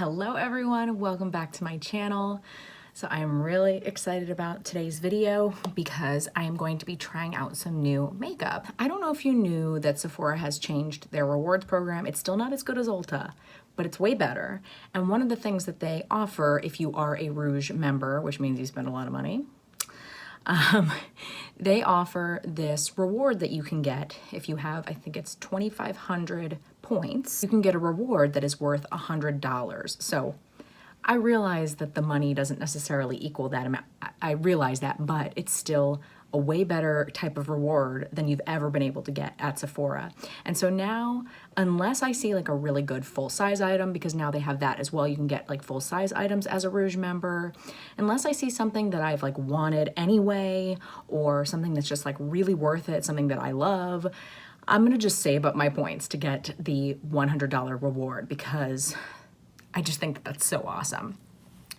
Hello everyone, welcome back to my channel. So I am really excited about today's video because I am going to be trying out some new makeup. I don't know if you knew that Sephora has changed their rewards program. It's still not as good as Ulta, but it's way better. And one of the things that they offer if you are a Rouge member, which means you spend a lot of money, they offer this reward that you can get if you have, I think it's 2,500 points. You can get a reward that is worth $100. So I realize that the money doesn't necessarily equal that amount. I realize that, but it's still a way better type of reward than you've ever been able to get at Sephora. And so now, unless I see like a really good full-size item, because now they have that as well, you can get like full-size items as a Rouge member. Unless I see something that I've like wanted anyway, or something that's just like really worth it, something that I love, I'm gonna just save up my points to get the $100 reward because I just think that that's so awesome.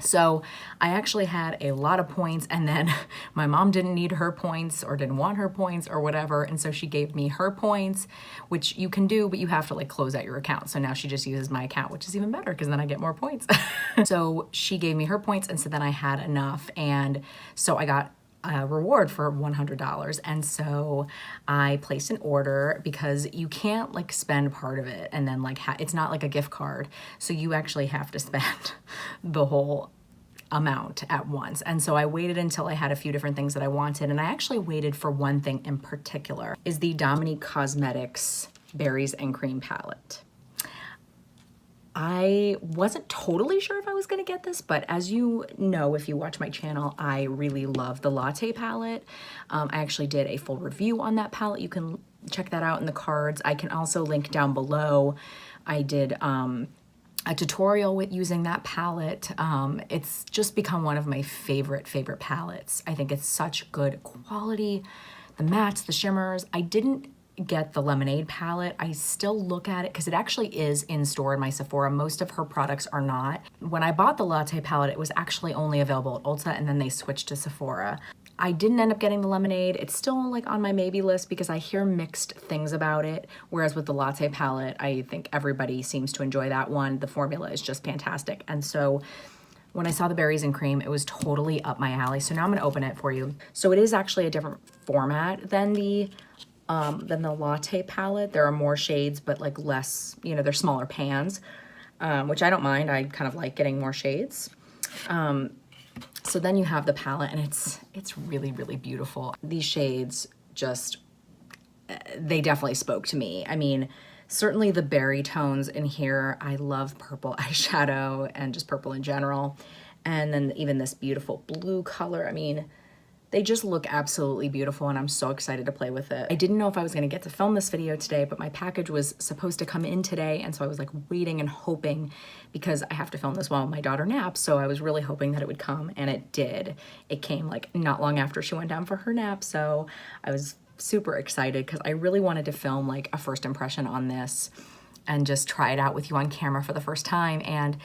So I actually had a lot of points, and then my mom didn't need her points or didn't want her points or whatever, and so she gave me her points, which you can do, but you have to like close out your account. So now she just uses my account, which is even better because then I get more points. So she gave me her points, and so then I had enough, and so I got a reward for $100. And so I placed an order because you can't like spend part of it and then like it's not like a gift card. So you actually have to spend the whole amount at once. And so I waited until I had a few different things that I wanted. And I actually waited for one thing in particular, is the Dominique Cosmetics Berries and Cream palette. I wasn't totally sure if I was gonna get this, but as you know, if you watch my channel, I really love the Latte palette. I actually did a full review on that palette. You can check that out in the cards. I can also link down below. I did a tutorial with using that palette. It's just become one of my favorite palettes. I think it's such good quality. The mattes, the shimmers. I didn't get the Lemonade palette. I still look at it because it actually is in store in my Sephora. Most of her products are not. When I bought the Latte palette, it was actually only available at Ulta, and then they switched to Sephora. I didn't end up getting the Lemonade. It's still like on my maybe list because I hear mixed things about it. Whereas with the Latte palette, I think everybody seems to enjoy that one. The formula is just fantastic. And so when I saw the berries and cream, it was totally up my alley. So now I'm gonna open it for you. So it is actually a different format than the Latte palette. There are more shades, but like less, you know, they're smaller pans, which I don't mind. I kind of like getting more shades. So then you have the palette, and it's really, really beautiful. These shades just, they definitely spoke to me. I mean, certainly the berry tones in here. I love purple eyeshadow and just purple in general. And then even this beautiful blue color. I mean, they just look absolutely beautiful, and I'm so excited to play with it. I didn't know if I was gonna get to film this video today, but my package was supposed to come in today, and so I was like waiting and hoping, because I have to film this while my daughter naps, so I was really hoping that it would come, and it did. It came like not long after she went down for her nap, so I was super excited because I really wanted to film like a first impression on this and just try it out with you on camera for the first time. And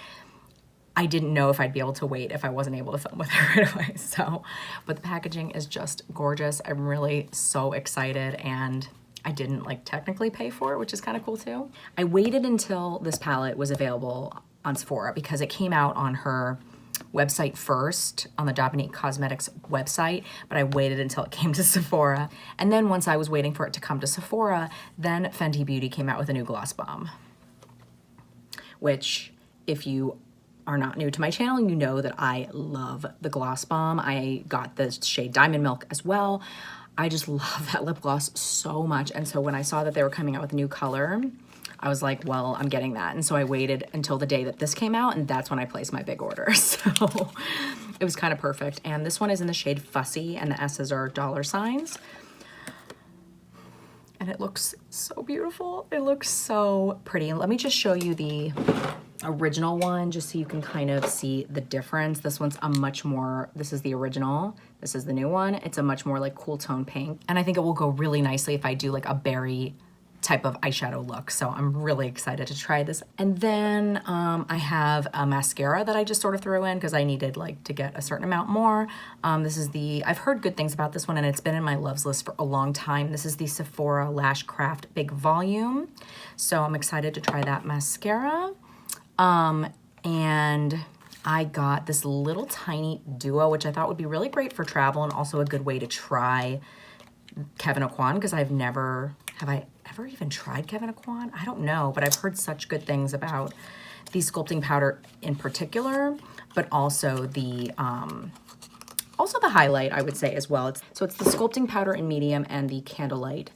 I didn't know if I'd be able to wait if I wasn't able to film with her right away. So, but the packaging is just gorgeous. I'm really so excited, and I didn't like technically pay for it, which is kind of cool too. I waited until this palette was available on Sephora because it came out on her website first, on the Dominique Cosmetics website, but I waited until it came to Sephora. And then once I was waiting for it to come to Sephora, then Fenty Beauty came out with a new gloss bomb, which if you are not new to my channel, you know that I love the gloss bomb. I got the shade Diamond Milk as well. I just love that lip gloss so much. And so when I saw that they were coming out with a new color, I was like, well, I'm getting that. And so I waited until the day that this came out, and that's when I placed my big order. So it was kind of perfect. And this one is in the shade Fussy, and the S's are $. And it looks so beautiful. It looks so pretty. And let me just show you the original one just so you can kind of see the difference. This one's a much more, this is the original, this is the new one. It's a much more like cool tone pink. And I think it will go really nicely if I do like a berry type of eyeshadow look. So I'm really excited to try this. And then I have a mascara that I just sort of threw in because I needed like to get a certain amount more. This is the, I've heard good things about this one, and it's been in my loves list for a long time. This is the Sephora Lash Craft Big Volume. So I'm excited to try that mascara. And and I got this little tiny duo, which I thought would be really great for travel and also a good way to try Kevyn Aucoin, because have I ever even tried Kevyn Aucoin? I don't know, but I've heard such good things about the sculpting powder in particular, but also the highlight, I would say, as well. So it's the sculpting powder in medium and the candlelight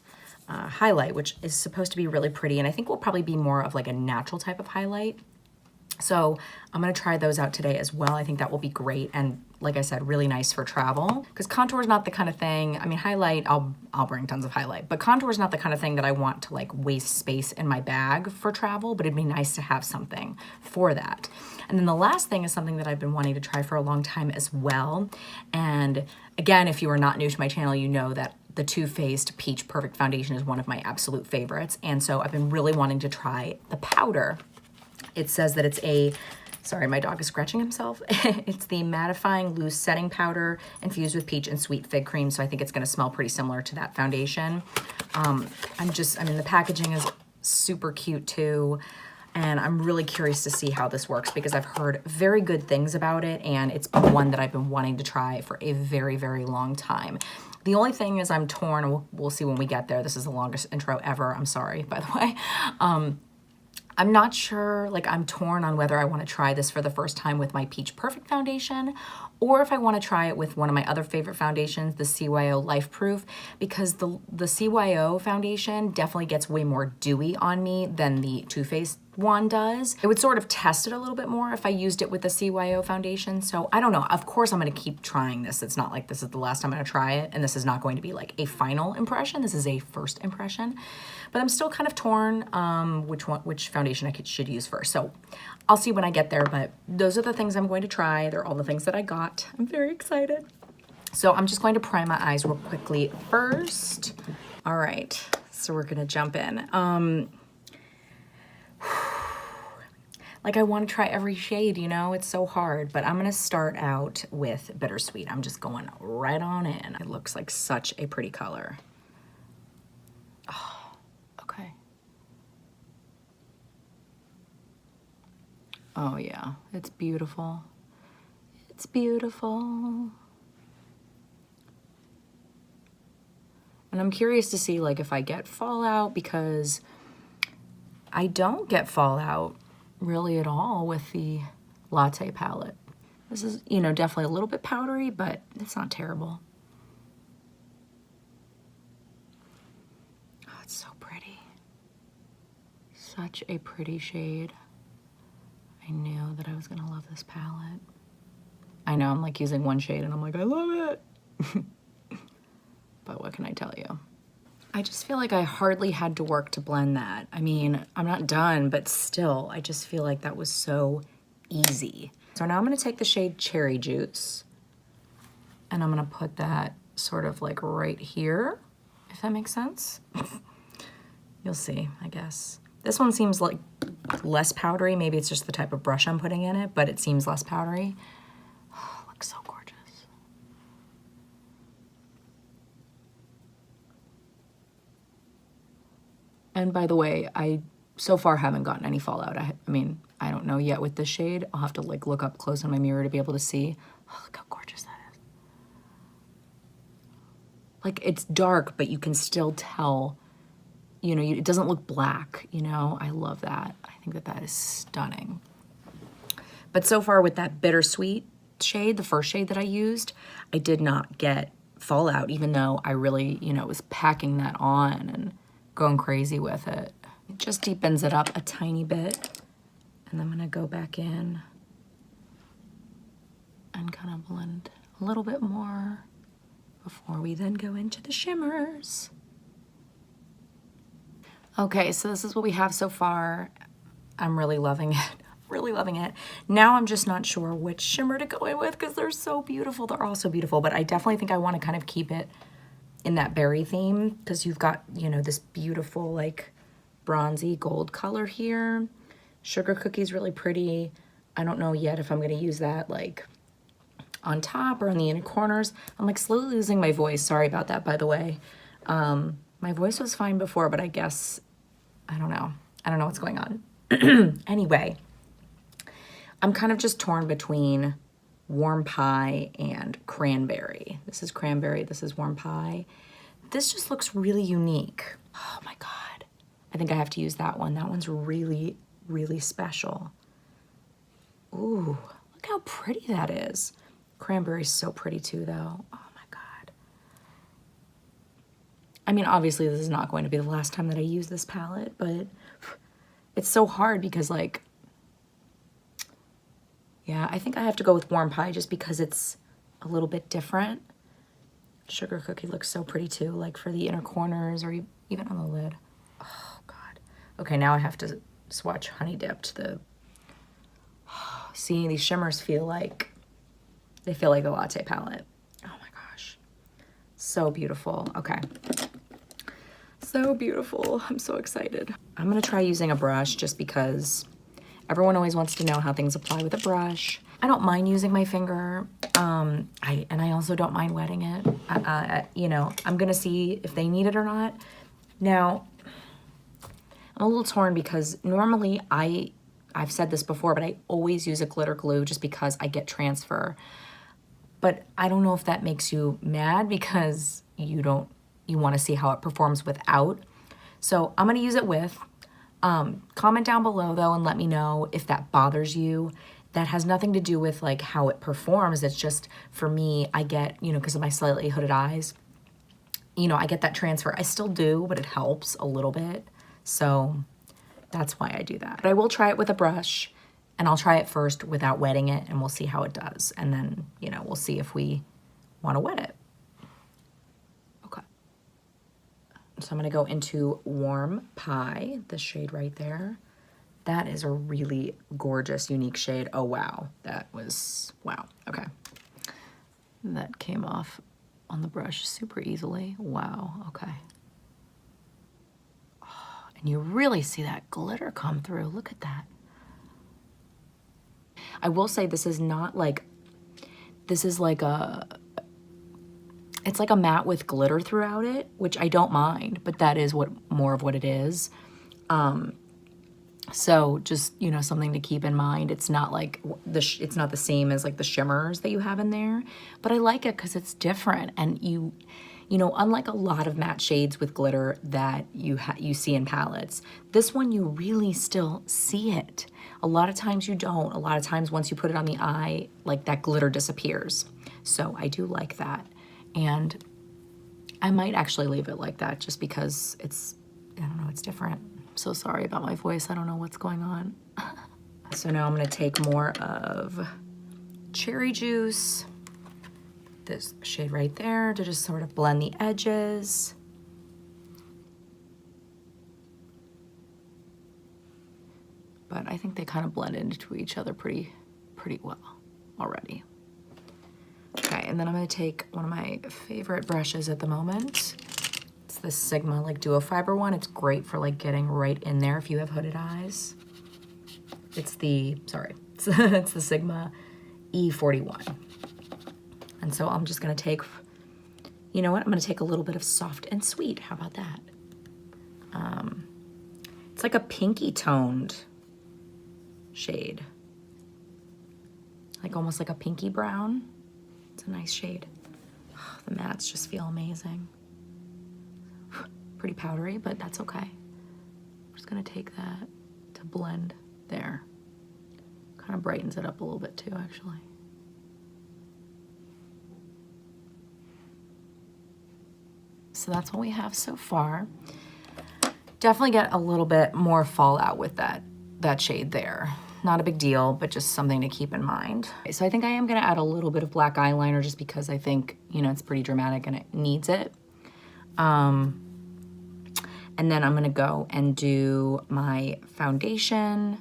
highlight, which is supposed to be really pretty, and I think will probably be more of like a natural type of highlight. So I'm gonna try those out today as well. I think that will be great, and like I said, really nice for travel, because contour is not the kind of thing, I mean, highlight, I'll bring tons of highlight, but contour is not the kind of thing that I want to like waste space in my bag for travel, but it'd be nice to have something for that. And then the last thing is something that I've been wanting to try for a long time as well. And again, if you are not new to my channel, you know that the Too Faced Peach Perfect Foundation is one of my absolute favorites. And so I've been really wanting to try the powder. It says that it's a, sorry, my dog is scratching himself. It's the mattifying loose setting powder infused with peach and sweet fig cream. So I think it's gonna smell pretty similar to that foundation. I mean, the packaging is super cute too. And I'm really curious to see how this works, because I've heard very good things about it, and it's been one that I've been wanting to try for a very, very long time. The only thing is I'm torn, we'll see when we get there. This is the longest intro ever, I'm sorry, by the way. I'm not sure, like I'm torn on whether I want to try this for the first time with my Peach Perfect foundation, or if I want to try it with one of my other favorite foundations, the CYO Life Proof, because the CYO foundation definitely gets way more dewy on me than the Too Faced one does. It would sort of test it a little bit more if I used it with the CYO foundation. So I don't know. Of course, I'm going to keep trying this. It's not like this is the last time I'm going to try it, and this is not going to be like a final impression. This is a first impression, but I'm still kind of torn which foundation I should use first. So I'll see when I get there, but those are the things I'm going to try. They're all the things that I got. I'm very excited. So I'm just going to prime my eyes real quickly first. All right, so we're gonna jump in. Like I want to try every shade, you know, it's so hard, but I'm gonna start out with Bittersweet. I'm just going right on in. It looks like such a pretty color. Oh, okay. Oh yeah, it's beautiful. It's beautiful. And I'm curious to see like if I get fallout, because I don't get fallout really at all with the Latte palette. This is, you know, definitely a little bit powdery, but it's not terrible. Oh, it's so pretty. Such a pretty shade. I knew that I was gonna love this palette. I know I'm like using one shade and I'm like, I love it. But what can I tell you? I just feel like I hardly had to work to blend that. I mean, I'm not done, but still, I just feel like that was so easy. So now I'm gonna take the shade Cherry Juice, and I'm gonna put that sort of like right here, if that makes sense. You'll see, I guess. This one seems like less powdery. Maybe it's just the type of brush I'm putting in it, but it seems less powdery. Oh, looks so gorgeous. And by the way, I so far haven't gotten any fallout. I mean, I don't know yet with this shade. I'll have to like look up close on my mirror to be able to see. Oh, look how gorgeous that is. Like it's dark, but you can still tell, you know, it doesn't look black, you know? I love that. I think that that is stunning. But so far with that Bittersweet shade, the first shade that I used, I did not get fallout, even though I really, you know, was packing that on and going crazy with it. It just deepens it up a tiny bit. And I'm gonna go back in and kind of blend a little bit more before we then go into the shimmers. Okay, so this is what we have so far. I'm really loving it, really loving it. Now I'm just not sure which shimmer to go in with because they're so beautiful. They're all so beautiful, but I definitely think I want to kind of keep it in that berry theme because you've got, you know, this beautiful like bronzy gold color here. Sugar Cookie's really pretty. I don't know yet if I'm gonna use that like on top or on the inner corners. I'm like slowly losing my voice. Sorry about that, by the way. My voice was fine before, but I guess, I don't know. I don't know what's going on. Anyway, I'm kind of just torn between warm pie and cranberry. This is cranberry, this is warm pie. This just looks really unique. Oh my God. I think I have to use that one. That one's really, really special. Ooh, look how pretty that is. Cranberry's so pretty too though. Oh my God. I mean, obviously this is not going to be the last time that I use this palette, but it's so hard because like, yeah, I think I have to go with warm pie just because it's a little bit different. Sugar cookie looks so pretty too, like for the inner corners or even on the lid. Oh God. Okay, now I have to swatch Honey Dipped. See, these shimmers feel like, they feel like a latte palette. Oh my gosh. So beautiful. Okay. So beautiful. I'm so excited. I'm gonna try using a brush just because everyone always wants to know how things apply with a brush. I don't mind using my finger, and I also don't mind wetting it. You know, I'm gonna see if they need it or not. Now, I'm a little torn because normally I've said this before, but I always use a glitter glue just because I get transfer. But I don't know if that makes you mad because you want to see how it performs without. So I'm gonna use it with. Comment down below though and let me know if that bothers you. That has nothing to do with like how it performs. It's just for me, I get, you know, because of my slightly hooded eyes, you know, I get that transfer. I still do, but it helps a little bit. So that's why I do that. But I will try it with a brush and I'll try it first without wetting it and we'll see how it does. And then, you know, we'll see if we want to wet it. Okay. So I'm gonna go into Warm Pie, the shade right there. That is a really gorgeous, unique shade. Oh, wow. That was, wow. Okay. That came off on the brush super easily. Wow. Okay. Oh, and you really see that glitter come through. Look at that. I will say this is not like, this is like a, it's like a matte with glitter throughout it, which I don't mind, but that is what more of what it is. So just, you know, something to keep in mind. It's not like it's not the same as like the shimmers that you have in there, but I like it because it's different. And you know, unlike a lot of matte shades with glitter that you see in palettes, this one you really still see it. A lot of times you don't. A lot of times once you put it on the eye, like that glitter disappears. So I do like that. And I might actually leave it like that just because it's, I don't know, it's different. So sorry about my voice. I don't know what's going on. So now I'm going to take more of Cherry Juice, this shade right there, to just sort of blend the edges. But I think they kind of blend into each other pretty well already. Okay, and then I'm going to take one of my favorite brushes at the moment. It's the Sigma like duo fiber one. It's great for like getting right in there if you have hooded eyes. It's the, sorry, it's the Sigma E41. And so I'm just gonna take, you know what? I'm gonna take a little bit of Soft and Sweet. How about that? It's like a pinky toned shade. Like almost like a pinky brown. It's a nice shade. Oh, the mattes just feel amazing. Pretty powdery, but that's okay. I'm just gonna take that to blend there. Kind of brightens it up a little bit too, actually. So that's what we have so far. Definitely get a little bit more fallout with that shade there. Not a big deal, but just something to keep in mind. So I think I am gonna add a little bit of black eyeliner just because I think, you know, it's pretty dramatic and it needs it. And then I'm gonna go and do my foundation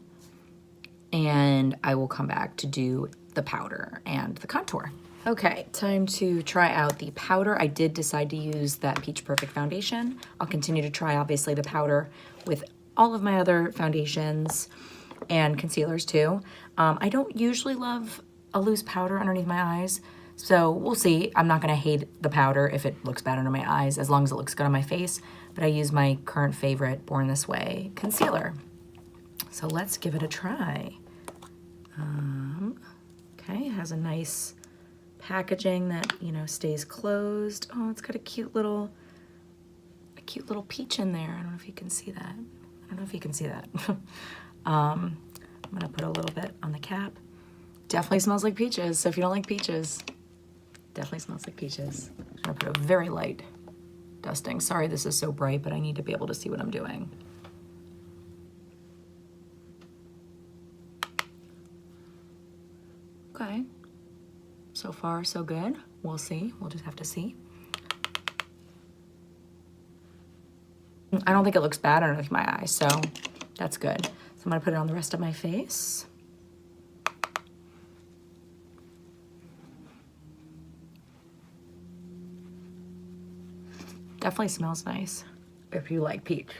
and I will come back to do the powder and the contour. Okay, time to try out the powder. I did decide to use that Peach Perfect foundation. I'll continue to try, obviously, the powder with all of my other foundations and concealers too. I don't usually love a loose powder underneath my eyes, so we'll see. I'm not gonna hate the powder if it looks bad under my eyes, as long as it looks good on my face, but I use my current favorite Born This Way concealer. So let's give it a try. Okay, it has a nice packaging that, you know, stays closed. Oh, it's got a cute little peach in there. I don't know if you can see that. I don't know if you can see that. I'm gonna put a little bit on the cap. Definitely smells like peaches, so if you don't like peaches, definitely smells like peaches. I'm gonna put a very light dusting. Sorry this is so bright, but I need to be able to see what I'm doing. Okay, so far so good. We'll see, we'll just have to see. I don't think it looks bad underneath my eye, so that's good. So I'm gonna put it on the rest of my face. Definitely smells nice if you like peach,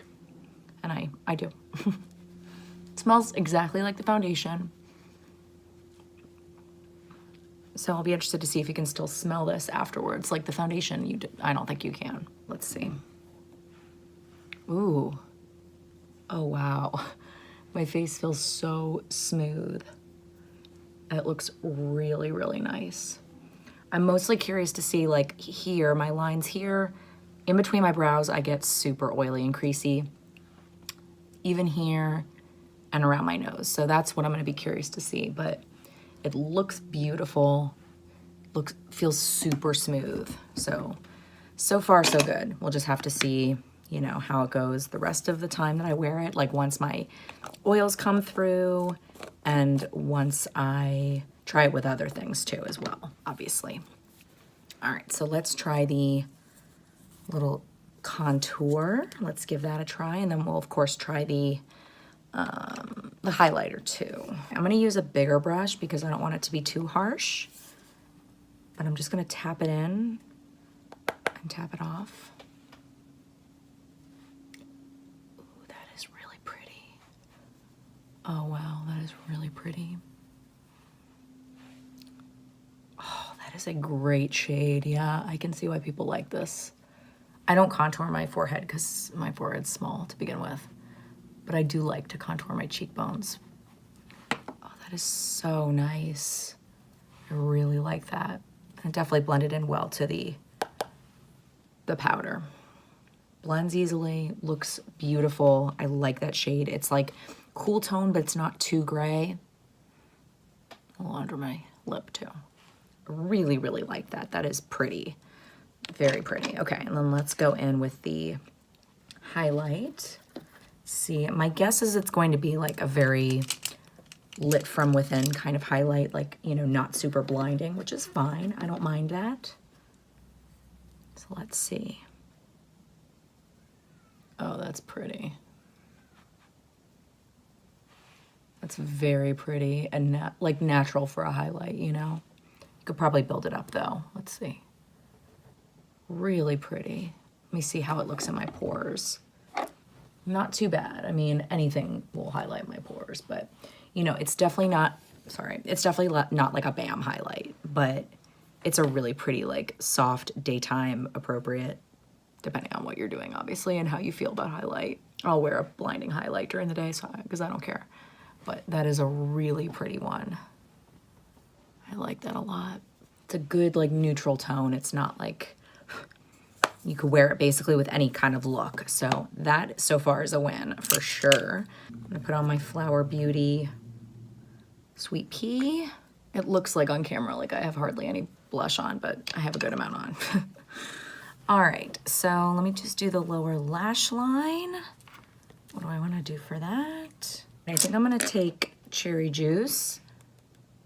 and I do. It smells exactly like the foundation. So I'll be interested to see if you can still smell this afterwards. Like the foundation, I don't think you can. Let's see. Ooh. Oh, wow. My face feels so smooth. It looks really, really nice. I'm mostly curious to see, like, here, my lines here, in between my brows, I get super oily and creasy. Even here and around my nose. So that's what I'm gonna be curious to see, but it looks beautiful, feels super smooth. So far so good. We'll just have to see, you know, how it goes the rest of the time that I wear it, like once my oils come through and once I try it with other things too as well, obviously. All right, so let's try the little contour. Let's give that a try, and then we'll of course try the highlighter too. I'm gonna use a bigger brush because I don't want it to be too harsh, but I'm just gonna tap it in and tap it off. Ooh, that is really pretty. Oh wow, that is really pretty. Oh, that is a great shade. Yeah, I can see why people like this. I don't contour my forehead because my forehead's small to begin with, but I do like to contour my cheekbones. Oh, that is so nice. I really like that. And it definitely blended in well to the powder. Blends easily, looks beautiful. I like that shade. It's like cool tone, but it's not too gray. A little under my lip too. Really, really like that. That is pretty, very pretty. Okay, and then let's go in with the highlight. See, my guess is it's going to be like a very lit from within kind of highlight, like, you know, not super blinding, which is fine. I don't mind that. So let's see. Oh, that's pretty. That's very pretty and like natural for a highlight, you know? You could probably build it up though. Let's see. Really pretty. Let me see how it looks in my pores. Not too bad. I mean, anything will highlight my pores, but you know, it's definitely not, sorry, it's definitely not like a BAM highlight, but it's a really pretty, like soft, daytime appropriate, depending on what you're doing, obviously, and how you feel about highlight. I'll wear a blinding highlight during the day, so because I don't care. But that is a really pretty one. I like that a lot. It's a good, like, neutral tone. It's not like, you could wear it basically with any kind of look. So that so far is a win for sure. I'm gonna put on my Flower Beauty Sweet Pea. It looks like on camera, like I have hardly any blush on, but I have a good amount on. All right, so let me just do the lower lash line. What do I wanna do for that? I think I'm gonna take Cherry Juice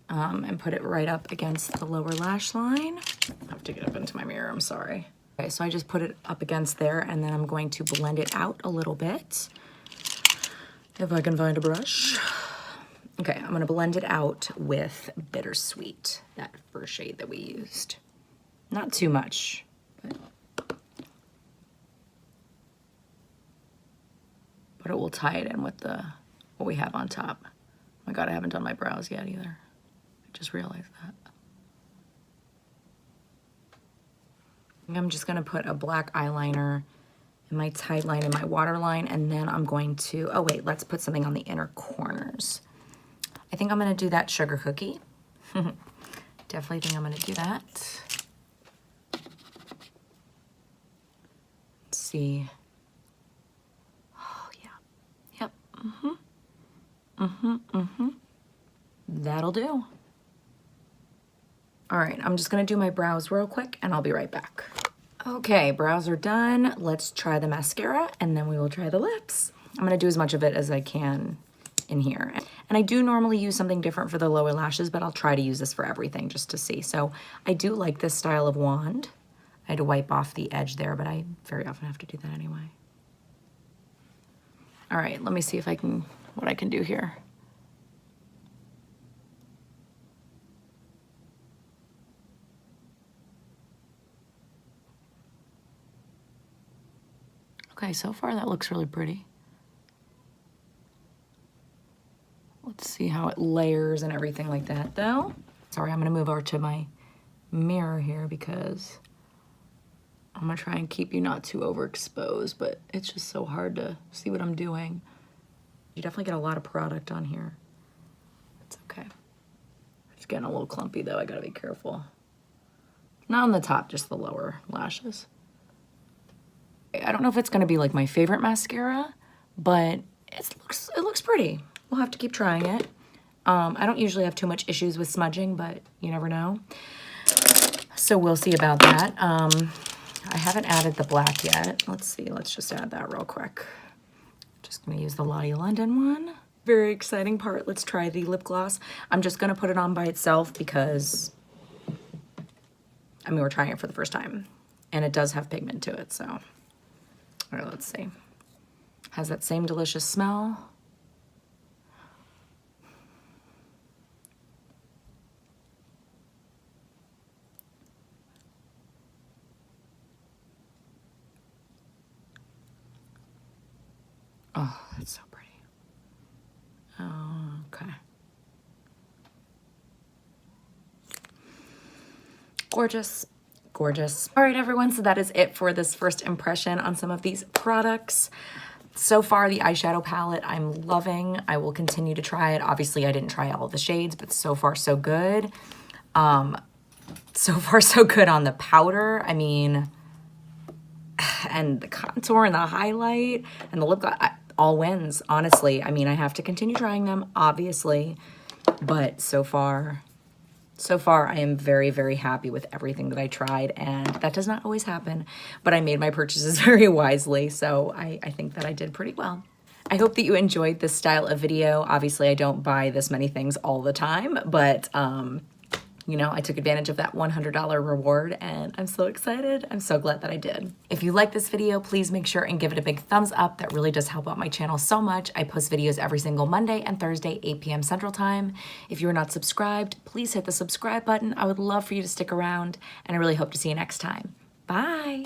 and put it right up against the lower lash line. I have to get up into my mirror, I'm sorry. Okay, so I just put it up against there, and then I'm going to blend it out a little bit. If I can find a brush. Okay, I'm gonna blend it out with Bittersweet, that first shade that we used. Not too much, but it will tie it in with what we have on top. Oh my God, I haven't done my brows yet either. I just realized that. I'm just gonna put a black eyeliner in my tight line and my waterline, and then I'm going to, oh wait, let's put something on the inner corners. I think I'm gonna do that sugar cookie. Definitely think I'm gonna do that. Let's see. Oh yeah, yep, that'll do. All right, I'm just gonna do my brows real quick and I'll be right back. Okay, brows are done. Let's try the mascara and then we will try the lips. I'm gonna do as much of it as I can in here. And I do normally use something different for the lower lashes, but I'll try to use this for everything just to see. So I do like this style of wand. I had to wipe off the edge there, but I very often have to do that anyway. All right, let me see if I can, what I can do here. Okay, so far that looks really pretty. Let's see how it layers and everything like that though. Sorry, I'm gonna move over to my mirror here because I'm gonna try and keep you not too overexposed, but it's just so hard to see what I'm doing. You definitely get a lot of product on here. It's okay. It's getting a little clumpy though, I gotta be careful. Not on the top, just the lower lashes. I don't know if it's gonna be like my favorite mascara, but it looks pretty. We'll have to keep trying it. I don't usually have too much issues with smudging, but you never know. So we'll see about that. I haven't added the black yet. Let's see, let's just add that real quick. Just gonna use the Lottie London one. Very exciting part, let's try the lip gloss. I'm just gonna put it on by itself because, I mean, we're trying it for the first time. And it does have pigment to it, so. All right, let's see. Has that same delicious smell. Oh, that's so pretty. Oh, okay. Gorgeous, gorgeous. All right, everyone, so that is it for this first impression on some of these products. So far, the eyeshadow palette I'm loving. I will continue to try it. Obviously, I didn't try all the shades, but so far, so good. So far, so good on the powder. I mean, and the contour and the highlight and the lip gloss, all wins, honestly. I mean, I have to continue trying them, obviously, but so far I am very, very happy with everything that I tried, and that does not always happen, but I made my purchases very wisely, so I think that I did pretty well. I hope that you enjoyed this style of video. Obviously, I don't buy this many things all the time, but you know, I took advantage of that $100 reward and I'm so excited. I'm so glad that I did. If you like this video, please make sure and give it a big thumbs up. That really does help out my channel so much. I post videos every single Monday and Thursday, 8 p.m. Central Time. If you're not subscribed, please hit the subscribe button. I would love for you to stick around and I really hope to see you next time. Bye.